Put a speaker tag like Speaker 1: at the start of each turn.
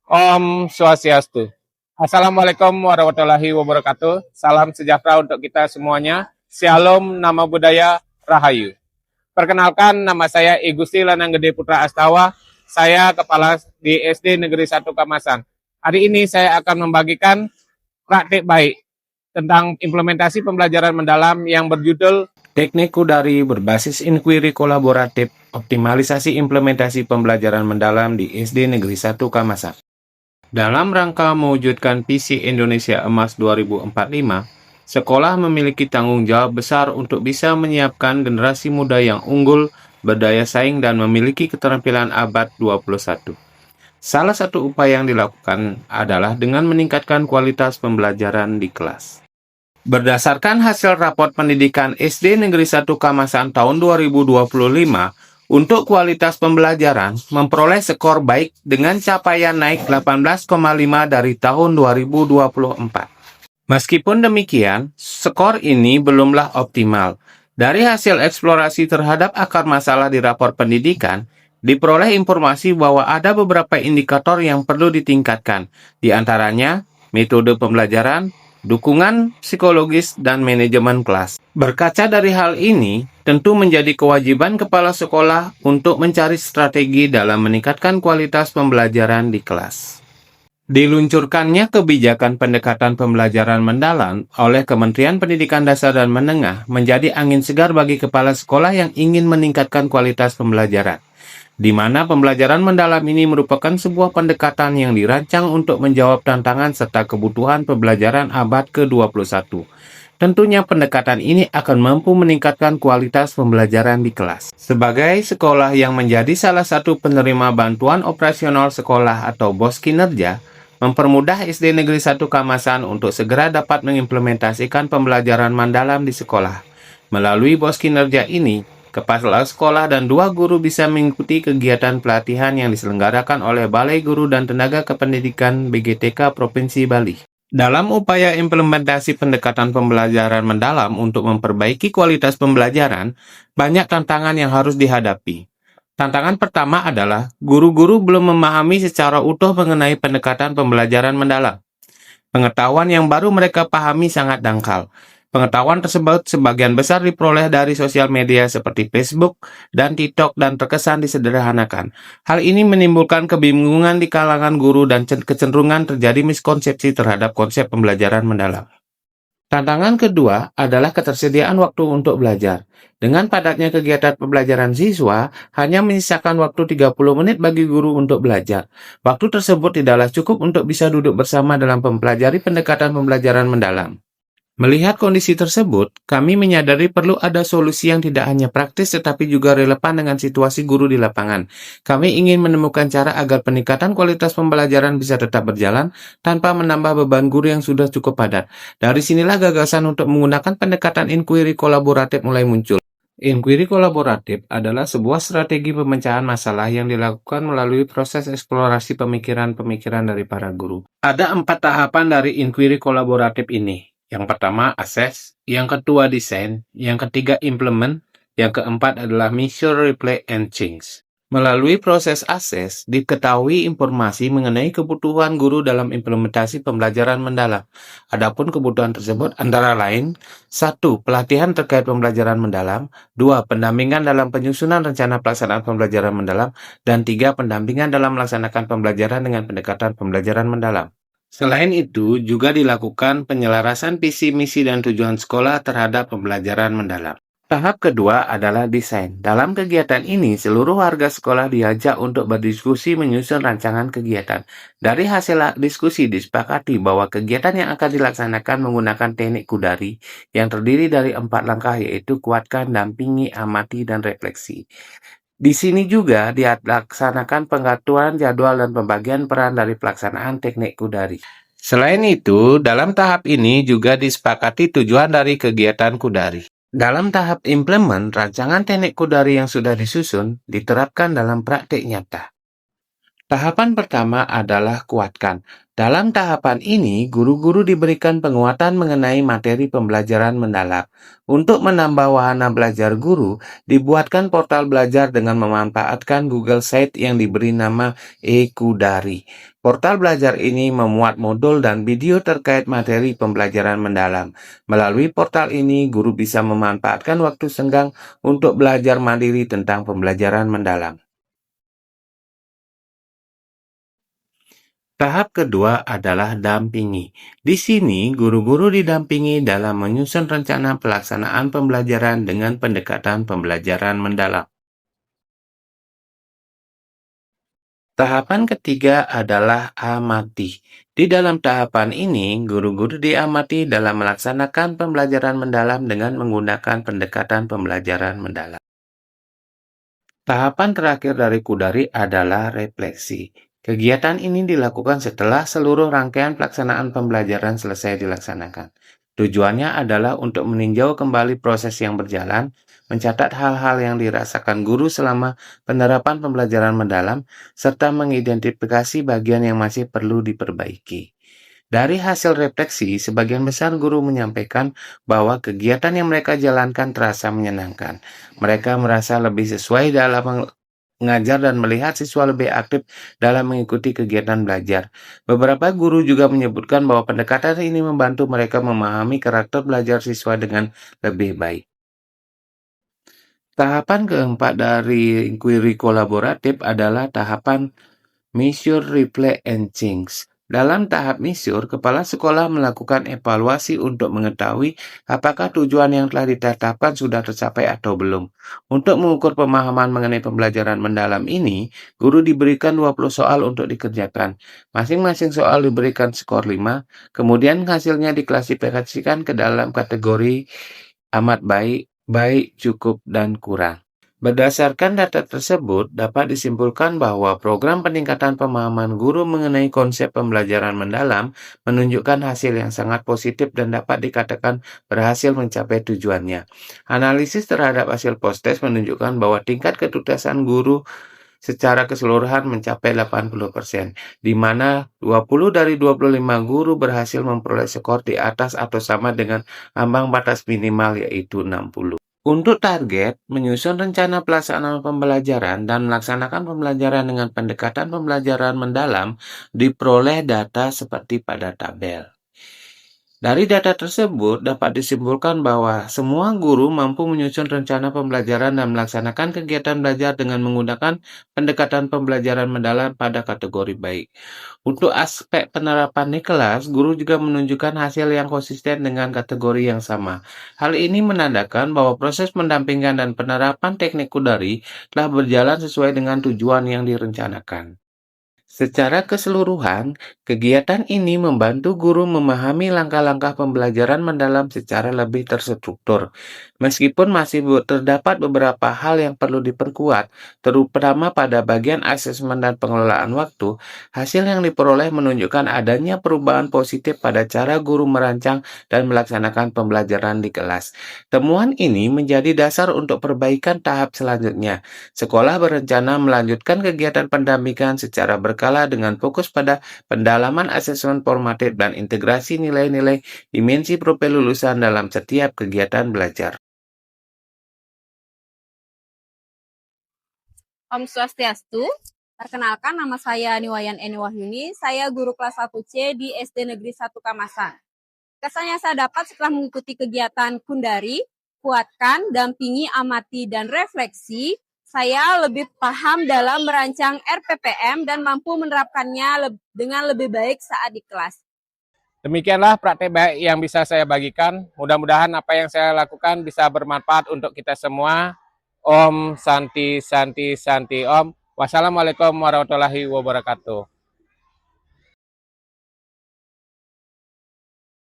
Speaker 1: Om Swastiastu. Assalamualaikum warahmatullahi wabarakatuh. Salam sejahtera untuk kita semuanya. Shalom, nama budaya, Rahayu. Perkenalkan, nama saya I Gusti Lanang Gede Putra Astawa. Saya kepala di SD Negeri 1 Kamasan. Hari ini saya akan membagikan praktik baik tentang implementasi pembelajaran mendalam yang berjudul Teknik Kudari berbasis inquiry kolaboratif, optimalisasi implementasi pembelajaran mendalam di SD Negeri 1 Kamasan. Dalam rangka mewujudkan visi Indonesia Emas 2045, sekolah memiliki tanggung jawab besar untuk bisa menyiapkan generasi muda yang unggul, berdaya saing, dan memiliki keterampilan abad 21. Salah satu upaya yang dilakukan adalah dengan meningkatkan kualitas pembelajaran di kelas. Berdasarkan hasil raport pendidikan SD Negeri 1 Kamasan tahun 2025, untuk kualitas pembelajaran, memperoleh skor baik dengan capaian naik 18,5 dari tahun 2024. Meskipun demikian, skor ini belumlah optimal. Dari hasil eksplorasi terhadap akar masalah di rapor pendidikan, diperoleh informasi bahwa ada beberapa indikator yang perlu ditingkatkan, di antaranya metode pembelajaran, dukungan psikologis, dan manajemen kelas. Berkaca dari hal ini, tentu menjadi kewajiban kepala sekolah untuk mencari strategi dalam meningkatkan kualitas pembelajaran di kelas. Diluncurkannya kebijakan pendekatan pembelajaran mendalam oleh Kementerian Pendidikan Dasar dan Menengah menjadi angin segar bagi kepala sekolah yang ingin meningkatkan kualitas pembelajaran, di mana pembelajaran mendalam ini merupakan sebuah pendekatan yang dirancang untuk menjawab tantangan serta kebutuhan pembelajaran abad ke-21. Tentunya pendekatan ini akan mampu meningkatkan kualitas pembelajaran di kelas. Sebagai sekolah yang menjadi salah satu penerima bantuan operasional sekolah atau BOS kinerja, mempermudah SD Negeri 1 Kamasan untuk segera dapat mengimplementasikan pembelajaran mendalam di sekolah. Melalui BOS kinerja ini, kepala sekolah dan 2 guru bisa mengikuti kegiatan pelatihan yang diselenggarakan oleh Balai Guru dan Tenaga Kependidikan BGTK Provinsi Bali. Dalam upaya implementasi pendekatan pembelajaran mendalam untuk memperbaiki kualitas pembelajaran, banyak tantangan yang harus dihadapi. Tantangan pertama adalah guru-guru belum memahami secara utuh mengenai pendekatan pembelajaran mendalam. Pengetahuan yang baru mereka pahami sangat dangkal. Pengetahuan tersebut sebagian besar diperoleh dari sosial media seperti Facebook dan TikTok dan terkesan disederhanakan. Hal ini menimbulkan kebingungan di kalangan guru dan kecenderungan terjadi miskonsepsi terhadap konsep pembelajaran mendalam. Tantangan kedua adalah ketersediaan waktu untuk belajar. Dengan padatnya kegiatan pembelajaran siswa, hanya menyisakan waktu 30 menit bagi guru untuk belajar. Waktu tersebut tidaklah cukup untuk bisa duduk bersama dalam mempelajari pendekatan pembelajaran mendalam. Melihat kondisi tersebut, kami menyadari perlu ada solusi yang tidak hanya praktis tetapi juga relevan dengan situasi guru di lapangan. Kami ingin menemukan cara agar peningkatan kualitas pembelajaran bisa tetap berjalan tanpa menambah beban guru yang sudah cukup padat. Dari sinilah gagasan untuk menggunakan pendekatan inquiry kolaboratif mulai muncul. Inquiry kolaboratif adalah sebuah strategi pemecahan masalah yang dilakukan melalui proses eksplorasi pemikiran-pemikiran dari para guru. Ada 4 tahapan dari inquiry kolaboratif ini. Yang pertama, assess. Yang kedua, design. Yang ketiga, implement. Yang keempat adalah measure, replay, and change. Melalui proses assess, diketahui informasi mengenai kebutuhan guru dalam implementasi pembelajaran mendalam. Adapun kebutuhan tersebut antara lain, 1. Pelatihan terkait pembelajaran mendalam, 2. Pendampingan dalam penyusunan rencana pelaksanaan pembelajaran mendalam, dan 3. Pendampingan dalam melaksanakan pembelajaran dengan pendekatan pembelajaran mendalam. Selain itu, juga dilakukan penyelarasan visi, misi, dan tujuan sekolah terhadap pembelajaran mendalam. Tahap kedua adalah desain. Dalam kegiatan ini, seluruh warga sekolah diajak untuk berdiskusi menyusun rancangan kegiatan. Dari hasil diskusi disepakati bahwa kegiatan yang akan dilaksanakan menggunakan teknik Kudari yang terdiri dari 4 langkah, yaitu kuatkan, dampingi, amati, dan refleksi. Di sini juga dilaksanakan pengaturan jadwal dan pembagian peran dari pelaksanaan teknik Kudari. Selain itu, dalam tahap ini juga disepakati tujuan dari kegiatan Kudari. Dalam tahap implement, rancangan teknik Kudari yang sudah disusun diterapkan dalam praktik nyata.
Speaker 2: Tahapan pertama adalah kuatkan. Dalam tahapan ini, guru-guru diberikan penguatan mengenai materi pembelajaran mendalam. Untuk menambah wahana belajar guru, dibuatkan portal belajar dengan memanfaatkan Google Site yang diberi nama e-Kudari. Portal belajar ini memuat modul dan video terkait materi pembelajaran mendalam. Melalui portal ini, guru bisa memanfaatkan waktu senggang untuk belajar mandiri tentang pembelajaran mendalam. Tahap kedua adalah dampingi. Di sini, guru-guru didampingi dalam menyusun rencana pelaksanaan pembelajaran dengan pendekatan pembelajaran mendalam. Tahapan ketiga adalah amati. Di dalam tahapan ini, guru-guru diamati dalam melaksanakan pembelajaran mendalam dengan menggunakan pendekatan pembelajaran mendalam. Tahapan terakhir dari Kudari adalah refleksi. Kegiatan ini dilakukan setelah seluruh rangkaian pelaksanaan pembelajaran selesai dilaksanakan. Tujuannya adalah untuk meninjau kembali proses yang berjalan, mencatat hal-hal yang dirasakan guru selama penerapan pembelajaran mendalam, serta mengidentifikasi bagian yang masih perlu diperbaiki. Dari hasil refleksi, sebagian besar guru menyampaikan bahwa kegiatan yang mereka jalankan terasa menyenangkan. Mereka merasa lebih sesuai dalam mengajar dan melihat siswa lebih aktif dalam mengikuti kegiatan belajar. Beberapa guru juga menyebutkan bahwa pendekatan ini membantu mereka memahami karakter belajar siswa dengan lebih baik. Tahapan keempat dari inquiry kolaboratif adalah tahapan Measure, Replay, and Change. Dalam tahap measure, kepala sekolah melakukan evaluasi untuk mengetahui apakah tujuan yang telah ditetapkan sudah tercapai atau belum. Untuk mengukur pemahaman mengenai pembelajaran mendalam ini, guru diberikan 20 soal untuk dikerjakan. Masing-masing soal diberikan skor 5, kemudian hasilnya diklasifikasikan ke dalam kategori amat baik, baik, cukup, dan kurang. Berdasarkan data tersebut, dapat disimpulkan bahwa program peningkatan pemahaman guru mengenai konsep pembelajaran mendalam menunjukkan hasil yang sangat positif dan dapat dikatakan berhasil mencapai tujuannya. Analisis terhadap hasil post-test menunjukkan bahwa tingkat ketuntasan guru secara keseluruhan mencapai 80%, di mana 20 dari 25 guru berhasil memperoleh skor di atas atau sama dengan ambang batas minimal yaitu 60. Untuk target, menyusun rencana pelaksanaan pembelajaran dan melaksanakan pembelajaran dengan pendekatan pembelajaran mendalam diperoleh data seperti pada tabel. Dari data tersebut dapat disimpulkan bahwa semua guru mampu menyusun rencana pembelajaran dan melaksanakan kegiatan belajar dengan menggunakan pendekatan pembelajaran mendalam pada kategori baik. Untuk aspek penerapan di kelas, guru juga menunjukkan hasil yang konsisten dengan kategori yang sama. Hal ini menandakan bahwa proses mendampingkan dan penerapan teknik Kudari telah berjalan sesuai dengan tujuan yang direncanakan. Secara keseluruhan, kegiatan ini membantu guru memahami langkah-langkah pembelajaran mendalam secara lebih terstruktur. Meskipun masih terdapat beberapa hal yang perlu diperkuat, terutama pada bagian asesmen dan pengelolaan waktu, hasil yang diperoleh menunjukkan adanya perubahan positif pada cara guru merancang dan melaksanakan pembelajaran di kelas. Temuan ini menjadi dasar untuk perbaikan tahap selanjutnya. Sekolah berencana melanjutkan kegiatan pendampingan secara berkala dengan fokus pada pendalaman asesmen formatif dan integrasi nilai-nilai dimensi profil lulusan dalam setiap kegiatan belajar.
Speaker 3: Om Swastiastu, perkenalkan nama saya Niwayan Eni Wahyuni, saya guru kelas 1C di SD Negeri 1 Kamasan. Kesan yang saya dapat setelah mengikuti kegiatan Kundari, kuatkan, dampingi, amati, dan refleksi, saya lebih paham dalam merancang RPPM dan mampu menerapkannya dengan lebih baik saat di kelas.
Speaker 1: Demikianlah praktek baik yang bisa saya bagikan. Mudah-mudahan apa yang saya lakukan bisa bermanfaat untuk kita semua. Om Santi Santi Santi Om. Wassalamualaikum warahmatullahi wabarakatuh.